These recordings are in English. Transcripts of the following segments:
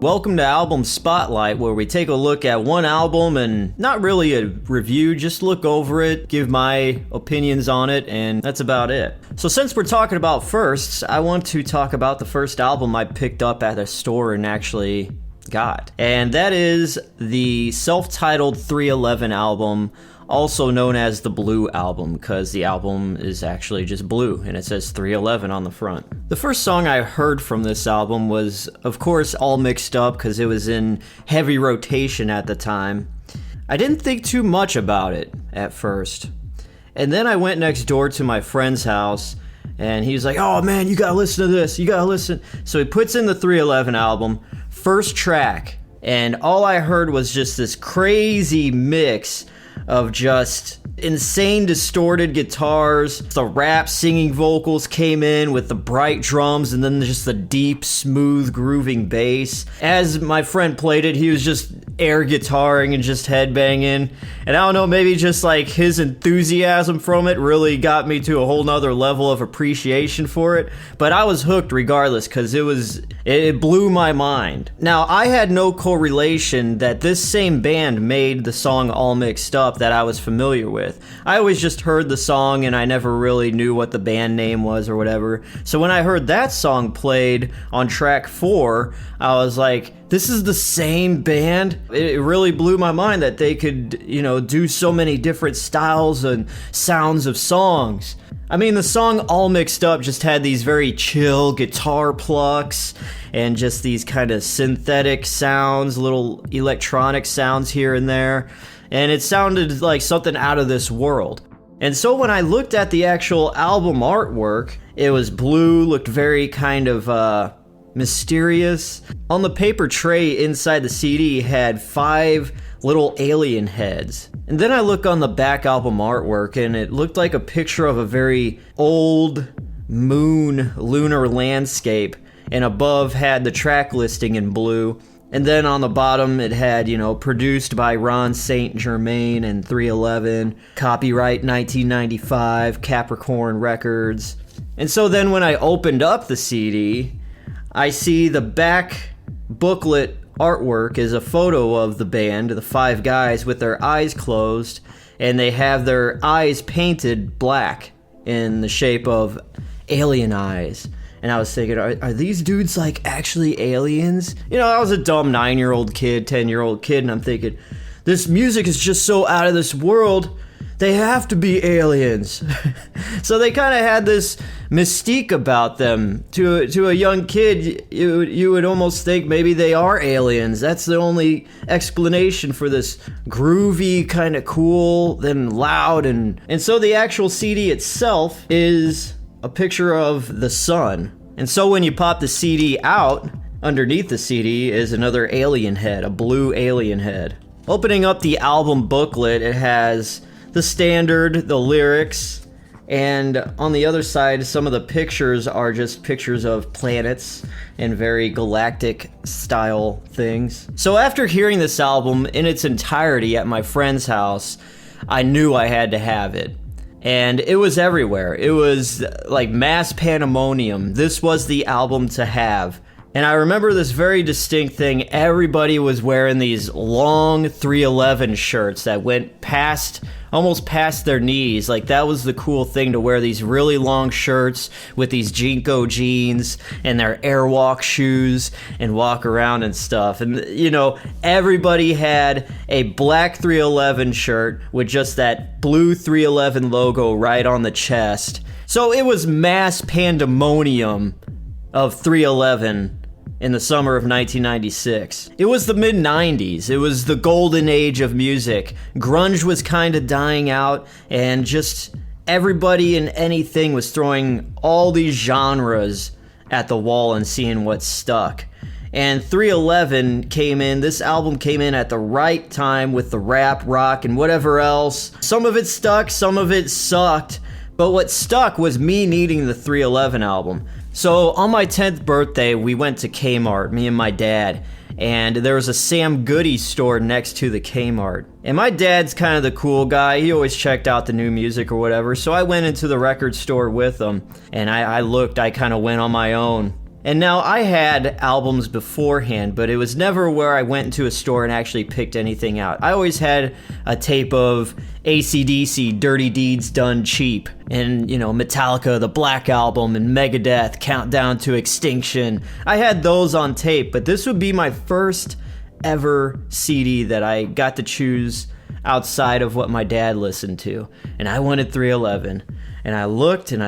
Welcome to Album Spotlight, where we take a look at one album and not really a review, just look over it, give my opinions on it, and that's about it. So since we're talking about firsts, I want to talk about the first album I picked up at a store and actually got. And that is the self-titled 311 album, also known as the Blue Album, because the album is actually just blue and it says 311 on the front. The first song I heard from this album was, of course, All Mixed Up, because it was in heavy rotation at the time. I didn't think too much about it at first. And then I went next door to my friend's house and he was like, "Oh man, you gotta listen to this, you gotta listen." So he puts in the 311 album, first track, and all I heard was just this crazy mix of just insane distorted guitars. The rap singing vocals came in with the bright drums and then just the deep, smooth, grooving bass. As my friend played it, he was just air guitaring and just headbanging. And I don't know, maybe just like his enthusiasm from it really got me to a whole nother level of appreciation for it. But I was hooked regardless, because it blew my mind. Now, I had no correlation that this same band made the song All Mixed Up that I was familiar with. I always just heard the song and I never really knew what the band name was or whatever. So when I heard that song played on track 4, I was like, this is the same band? It really blew my mind that they could, do so many different styles and sounds of songs. I mean, the song All Mixed Up just had these very chill guitar plucks and just these kind of synthetic sounds, little electronic sounds here and there. And it sounded like something out of this world. And so when I looked at the actual album artwork, it was blue, looked very kind of mysterious. On the paper tray inside the CD had 5 little alien heads. And then I look on the back album artwork and it looked like a picture of a very old moon lunar landscape, and above had the track listing in blue. And then on the bottom it had, produced by Ron St. Germain and 311, copyright 1995, Capricorn Records. And so then when I opened up the CD, I see the back booklet artwork is a photo of the band, the 5 guys with their eyes closed, and they have their eyes painted black in the shape of alien eyes. And I was thinking, are these dudes like actually aliens? I was a dumb 9-year-old kid, 10-year-old kid, and I'm thinking, this music is just so out of this world, they have to be aliens. So they kind of had this mystique about them. To a young kid, you would almost think maybe they are aliens. That's the only explanation for this groovy, kind of cool, then loud. And so the actual CD itself is a picture of the sun. And so when you pop the CD out, underneath the CD is another alien head, a blue alien head. Opening up the album booklet, it has the standard, the lyrics, and on the other side, some of the pictures are just pictures of planets and very galactic style things. So after hearing this album in its entirety at my friend's house, I knew I had to have it. And it was everywhere. It was like mass pandemonium. This was the album to have. And I remember this very distinct thing. Everybody was wearing these long 311 shirts that went almost past their knees. Like, that was the cool thing, to wear these really long shirts with these Jinko jeans and their Airwalk shoes and walk around and stuff. And, everybody had a black 311 shirt with just that blue 311 logo right on the chest. So it was mass pandemonium of 311 in the summer of 1996. It was the mid-90s. It was the golden age of music. Grunge was kind of dying out, and just everybody and anything was throwing all these genres at the wall and seeing what stuck. And 311 came in, this album came in at the right time with the rap, rock, and whatever else. Some of it stuck, some of it sucked, but what stuck was me needing the 311 album. So on my 10th birthday, we went to Kmart, me and my dad, and there was a Sam Goody store next to the Kmart. And my dad's kind of the cool guy. He always checked out the new music or whatever, so I went into the record store with him, and I kind of went on my own. And now I had albums beforehand, but it was never where I went into a store and actually picked anything out. I always had a tape of AC/DC, Dirty Deeds Done Cheap, and, Metallica, the Black Album, and Megadeth, Countdown to Extinction. I had those on tape, but this would be my first ever CD that I got to choose outside of what my dad listened to. And I wanted 311. And I looked, and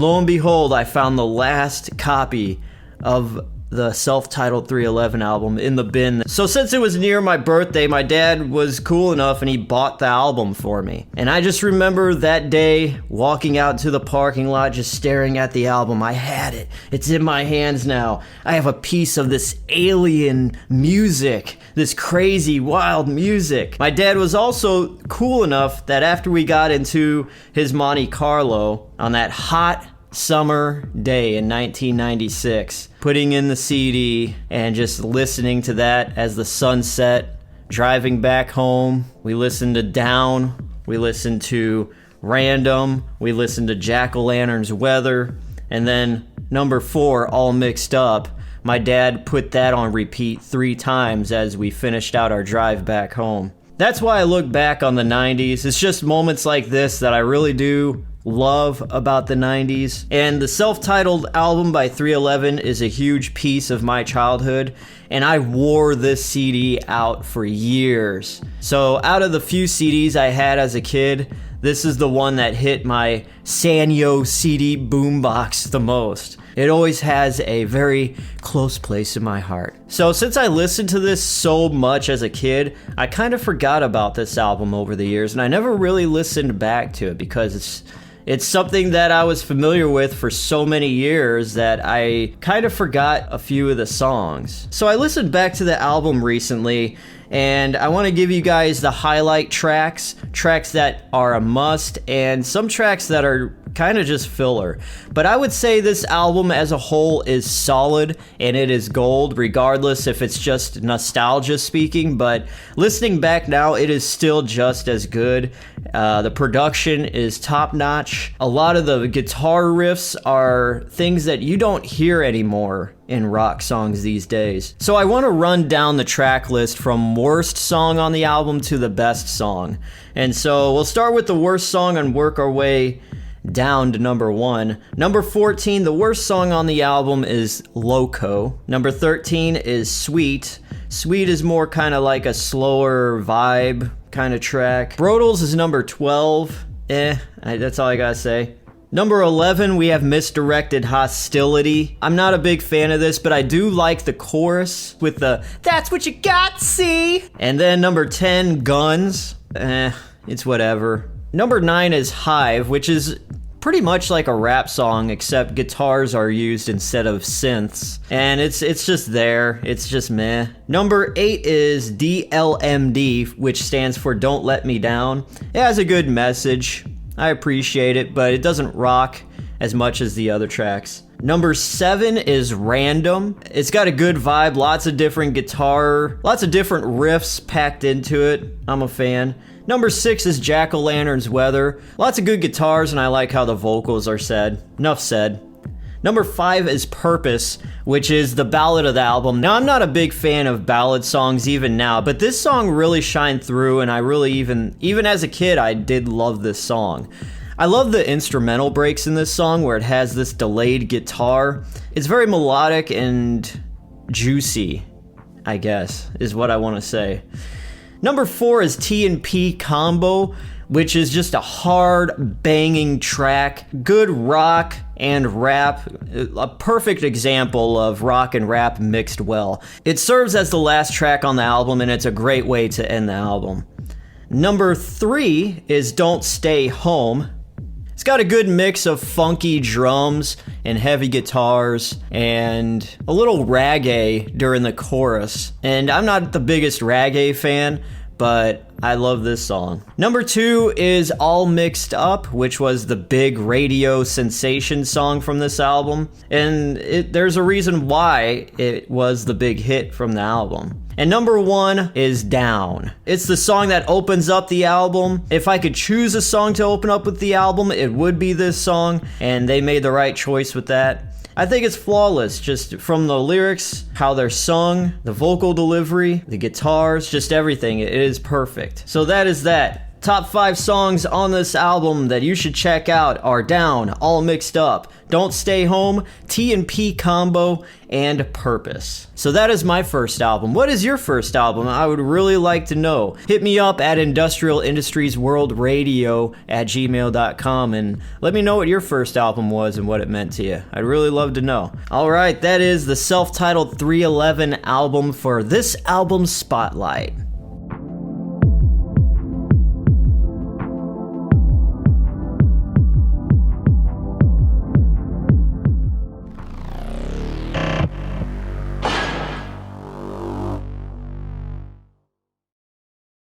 lo and behold, I found the last copy of the self-titled 311 album in the bin. So since it was near my birthday, my dad was cool enough and he bought the album for me. And I just remember that day walking out to the parking lot, just staring at the album. I had it. It's in my hands now. I have a piece of this alien music, this crazy, wild music. My dad was also cool enough that after we got into his Monte Carlo on that hot summer day in 1996, putting in the CD and just listening to that as the sun set, driving back home. We listened to Down, we listened to Random, we listened to Jack-O-Lantern's Weather, and then number 4, All Mixed Up. My dad put that on repeat 3 times as we finished out our drive back home. That's why I look back on the 90s. It's just moments like this that I really do love about the 90s. And the self-titled album by 311 is a huge piece of my childhood, and I wore this CD out for years. So out of the few CDs I had as a kid, this is the one that hit my Sanyo CD boombox the most. It always has a very close place in my heart. So since I listened to this so much as a kid, I kind of forgot about this album over the years, and I never really listened back to it because it's something that I was familiar with for so many years that I kind of forgot a few of the songs. So I listened back to the album recently, and I want to give you guys the highlight tracks that are a must, and some tracks that are kind of just filler. But I would say this album as a whole is solid, and it is gold, regardless if it's just nostalgia speaking. But listening back now, it is still just as good. The production is top notch. A lot of the guitar riffs are things that you don't hear anymore in rock songs these days. So I want to run down the track list from worst song on the album to the best song. And so we'll start with the worst song and work our way down to number 1. Number 14, the worst song on the album, is Loco. Number 13 is Sweet. Sweet is more kind of like a slower vibe kind of track. Brodels is number 12. That's all I gotta say. Number 11, we have Misdirected Hostility. I'm not a big fan of this, but I do like the chorus with the "That's what you got, see." And then number 10, Guns. It's whatever. Number 9 is Hive, which is pretty much like a rap song, except guitars are used instead of synths. And it's just there. It's just meh. Number 8 is DLMD, which stands for Don't Let Me Down. It has a good message. I appreciate it, but it doesn't rock as much as the other tracks. Number 7 is Random. It's got a good vibe, lots of different guitar, lots of different riffs packed into it. I'm a fan. Number 6 is Jack-O-Lantern's Weather. Lots of good guitars, and I like how the vocals are said. Enough said. Number 5 is Purpose, which is the ballad of the album. Now, I'm not a big fan of ballad songs even now, but this song really shined through, and I really even as a kid, I did love this song. I love the instrumental breaks in this song where it has this delayed guitar. It's very melodic and juicy, I guess, is what I want to say. Number 4 is T&P Combo, which is just a hard, banging track. Good rock and rap. A perfect example of rock and rap mixed well. It serves as the last track on the album, and it's a great way to end the album. Number 3 is Don't Stay Home. It's got a good mix of funky drums and heavy guitars and a little reggae during the chorus. And I'm not the biggest reggae fan, but I love this song. Number 2 is All Mixed Up, which was the big radio sensation song from this album. And there's a reason why it was the big hit from the album. And number 1 is Down. It's the song that opens up the album. If I could choose a song to open up with the album, it would be this song, and they made the right choice with that. I think it's flawless, just from the lyrics, how they're sung, the vocal delivery, the guitars, just everything. It is perfect. So that is that. Top 5 songs on this album that you should check out are Down, All Mixed Up, Don't Stay Home, T&P Combo, and Purpose. So that is my first album. What is your first album? I would really like to know. Hit me up at industrialindustries.worldradio@gmail.com and let me know what your first album was and what it meant to you. I'd really love to know. Alright, that is the self-titled 311 album for this album Spotlight.